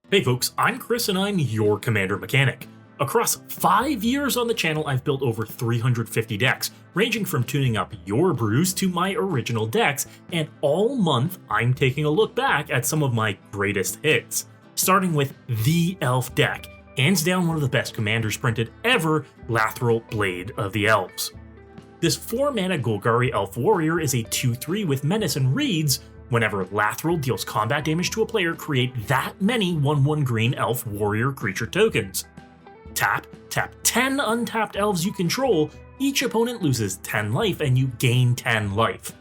Hey folks, I'm Chris and I'm your Commander Mechanic. Across 5 years on the channel, I've built over 350 decks, ranging from tuning up your brews to my original decks, and all month I'm taking a look back at some of my greatest hits. Starting with the Elf deck, hands down one of the best commanders printed ever, Lathril Blade of the Elves. This 4-mana Golgari Elf Warrior is a 2/3 with Menace and reads, whenever Lathril deals combat damage to a player, create that many 1/1 green elf warrior creature tokens. Tap 10 untapped elves you control, each opponent loses 10 life and you gain 10 life.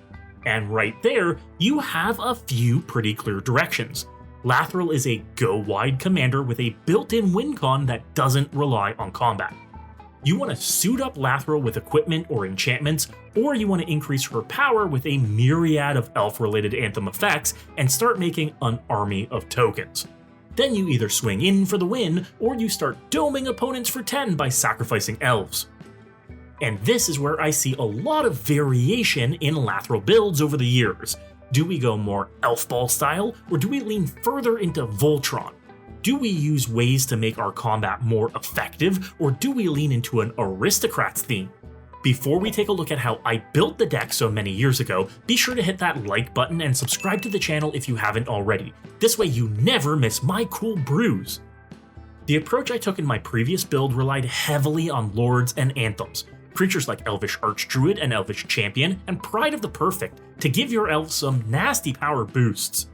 And right there, you have a few pretty clear directions. Lathril is a go-wide commander with a built-in win con that doesn't rely on combat. You want to suit up Lathril with equipment or enchantments, or you want to increase her power with a myriad of elf-related anthem effects and start making an army of tokens. Then you either swing in for the win, or you start doming opponents for 10 by sacrificing elves. And this is where I see a lot of variation in Lathril builds over the years. Do we go more elf ball style, or do we lean further into Voltron? Do we use ways to make our combat more effective, or do we lean into an aristocrats theme? Before we take a look at how I built the deck so many years ago, be sure to hit that like button and subscribe to the channel if you haven't already. This way you never miss my cool brews. The approach I took in my previous build relied heavily on lords and anthems, creatures like Elvish Archdruid and Elvish Champion, and Pride of the Perfect to give your elves some nasty power boosts.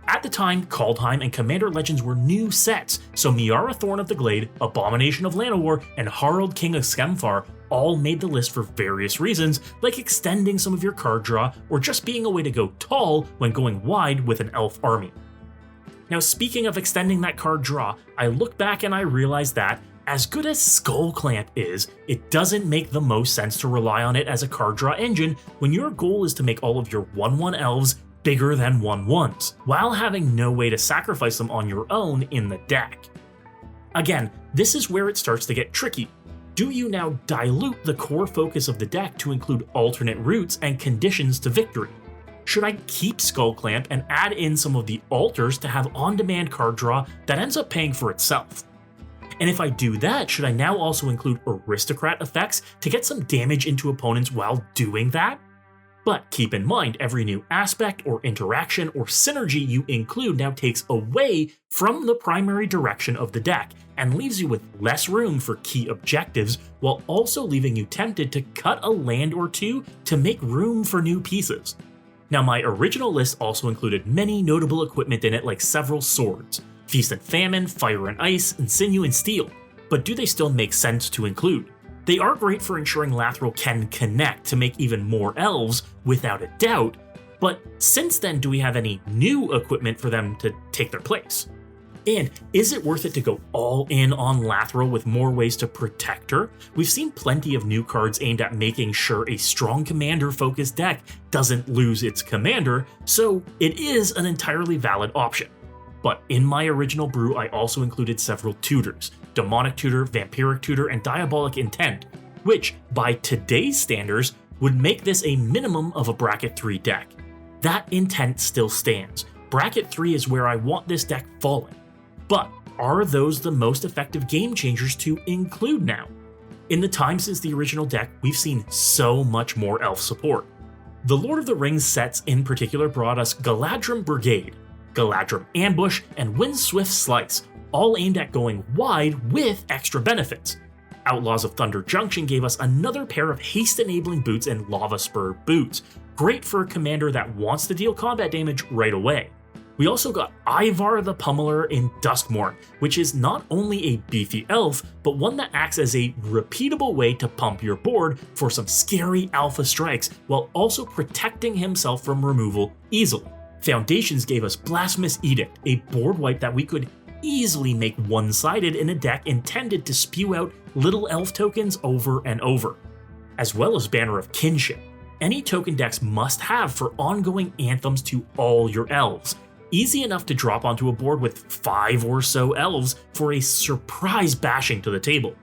At the time, Kaldheim and Commander Legends were new sets, so Miara Thorn of the Glade, Abomination of Llanowar, and Harald King of Skemfar all made the list for various reasons, like extending some of your card draw or just being a way to go tall when going wide with an elf army. Now, speaking of extending that card draw, I look back and I realize that, as good as Skull Clamp is, it doesn't make the most sense to rely on it as a card draw engine when your goal is to make all of your 1/1 elves bigger than 1/1s, while having no way to sacrifice them on your own in the deck. Again, this is where it starts to get tricky. Do you now dilute the core focus of the deck to include alternate routes and conditions to victory? Should I keep Skull Clamp and add in some of the alters to have on-demand card draw that ends up paying for itself? And if I do that, should I now also include aristocrat effects to get some damage into opponents while doing that? But keep in mind, every new aspect or interaction or synergy you include now takes away from the primary direction of the deck and leaves you with less room for key objectives, while also leaving you tempted to cut a land or two to make room for new pieces. Now, my original list also included many notable equipment in it, like several swords, Feast and Famine, Fire and Ice, and Sinew and Steel, but do they still make sense to include? They are great for ensuring Lathril can connect to make even more elves, without a doubt, but since then, do we have any new equipment for them to take their place? And is it worth it to go all in on Lathril with more ways to protect her? We've seen plenty of new cards aimed at making sure a strong commander-focused deck doesn't lose its commander, so it is an entirely valid option. But in my original brew, I also included several tutors: Demonic Tutor, Vampiric Tutor, and Diabolic Intent, which, by today's standards, would make this a minimum of a Bracket 3 deck. That intent still stands. Bracket 3 is where I want this deck falling. But are those the most effective game changers to include now? In the time since the original deck, we've seen so much more elf support. The Lord of the Rings sets in particular brought us Galadrim Brigade, Galadrim Ambush, and Windswift Slice, all aimed at going wide with extra benefits. Outlaws of Thunder Junction gave us another pair of haste-enabling boots and Lava Spur boots, great for a commander that wants to deal combat damage right away. We also got Ivar the Pummeler in Duskmourn, which is not only a beefy elf, but one that acts as a repeatable way to pump your board for some scary alpha strikes, while also protecting himself from removal easily. Foundations gave us Blasphemous Edict, a board wipe that we could easily make one-sided in a deck intended to spew out little elf tokens over and over, as well as Banner of Kinship. Any token decks must have for ongoing anthems to all your elves. Easy enough to drop onto a board with 5 or so elves for a surprise bashing to the table.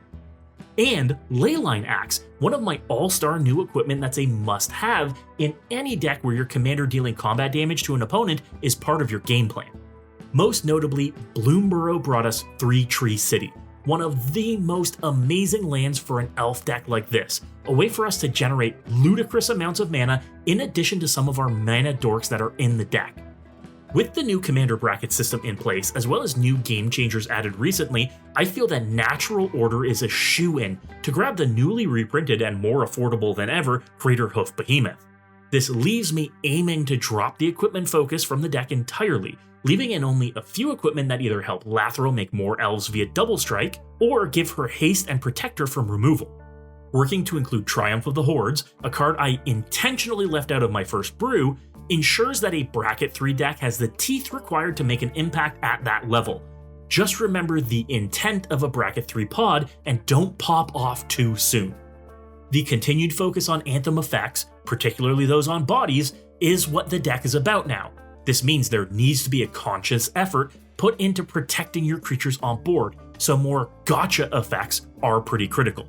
And Leyline Axe, one of my all-star new equipment that's a must-have in any deck where your commander dealing combat damage to an opponent is part of your game plan. Most notably, Bloomburrow brought us 3 Tree City, one of the most amazing lands for an elf deck like this, a way for us to generate ludicrous amounts of mana in addition to some of our mana dorks that are in the deck. With the new commander bracket system in place, as well as new game changers added recently, I feel that Natural Order is a shoo-in to grab the newly reprinted and more affordable than ever Craterhoof Behemoth. This leaves me aiming to drop the equipment focus from the deck entirely, leaving in only a few equipment that either help Lathril make more elves via double strike, or give her haste and protector from removal. Working to include Triumph of the Hordes, a card I intentionally left out of my first brew, ensures that a Bracket 3 deck has the teeth required to make an impact at that level. Just remember the intent of a Bracket 3 pod and don't pop off too soon. The continued focus on Anthem effects, particularly those on bodies, is what the deck is about now. This means there needs to be a conscious effort put into protecting your creatures on board, so more gotcha effects are pretty critical.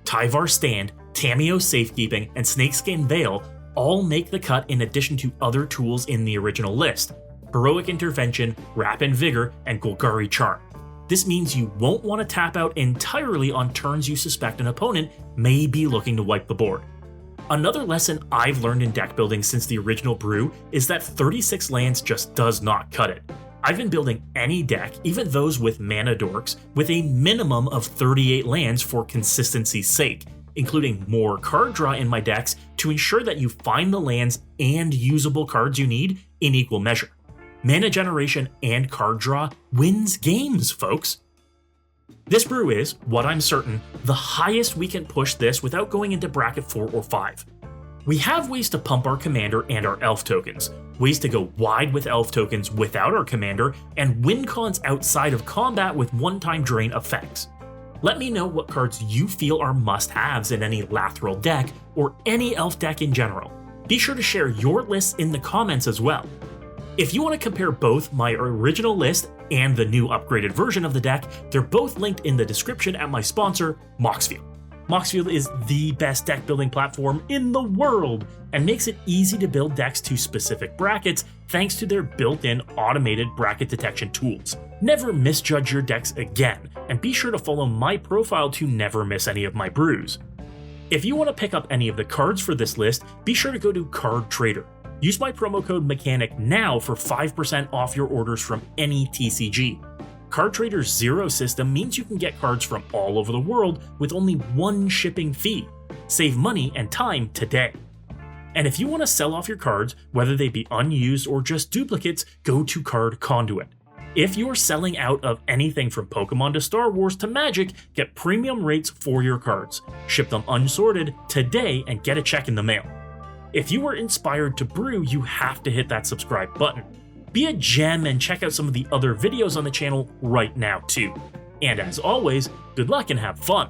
Tyvar Stand, Tameo Safekeeping, and Snakeskin Veil all make the cut in addition to other tools in the original list: Heroic Intervention, Wrap and Vigor, and Golgari Charm. This means you won't want to tap out entirely on turns you suspect an opponent may be looking to wipe the board. Another lesson I've learned in deck building since the original brew is that 36 lands just does not cut it. I've been building any deck, even those with mana dorks, with a minimum of 38 lands for consistency's sake, including more card draw in my decks to ensure that you find the lands and usable cards you need in equal measure. Mana generation and card draw wins games, folks. This brew is, what I'm certain, the highest we can push this without going into bracket 4 or 5. We have ways to pump our commander and our elf tokens, ways to go wide with elf tokens without our commander, and win cons outside of combat with one-time drain effects. Let me know what cards you feel are must-haves in any Lathril deck, or any elf deck in general. Be sure to share your lists in the comments as well. If you want to compare both my original list and the new upgraded version of the deck, they're both linked in the description at my sponsor, Moxfield. Moxfield is the best deck building platform in the world and makes it easy to build decks to specific brackets thanks to their built-in automated bracket detection tools. Never misjudge your decks again, and be sure to follow my profile to never miss any of my brews. If you want to pick up any of the cards for this list, be sure to go to Card Trader. Use my promo code MECHANIC now for 5% off your orders from any TCG. Card Trader's zero system means you can get cards from all over the world with only one shipping fee. Save money and time today. And if you want to sell off your cards, whether they be unused or just duplicates, go to Card Conduit. If you're selling out of anything from Pokemon to Star Wars to Magic, get premium rates for your cards. Ship them unsorted today and get a check in the mail. If you were inspired to brew, you have to hit that subscribe button. Be a gem and check out some of the other videos on the channel right now too. And as always, good luck and have fun!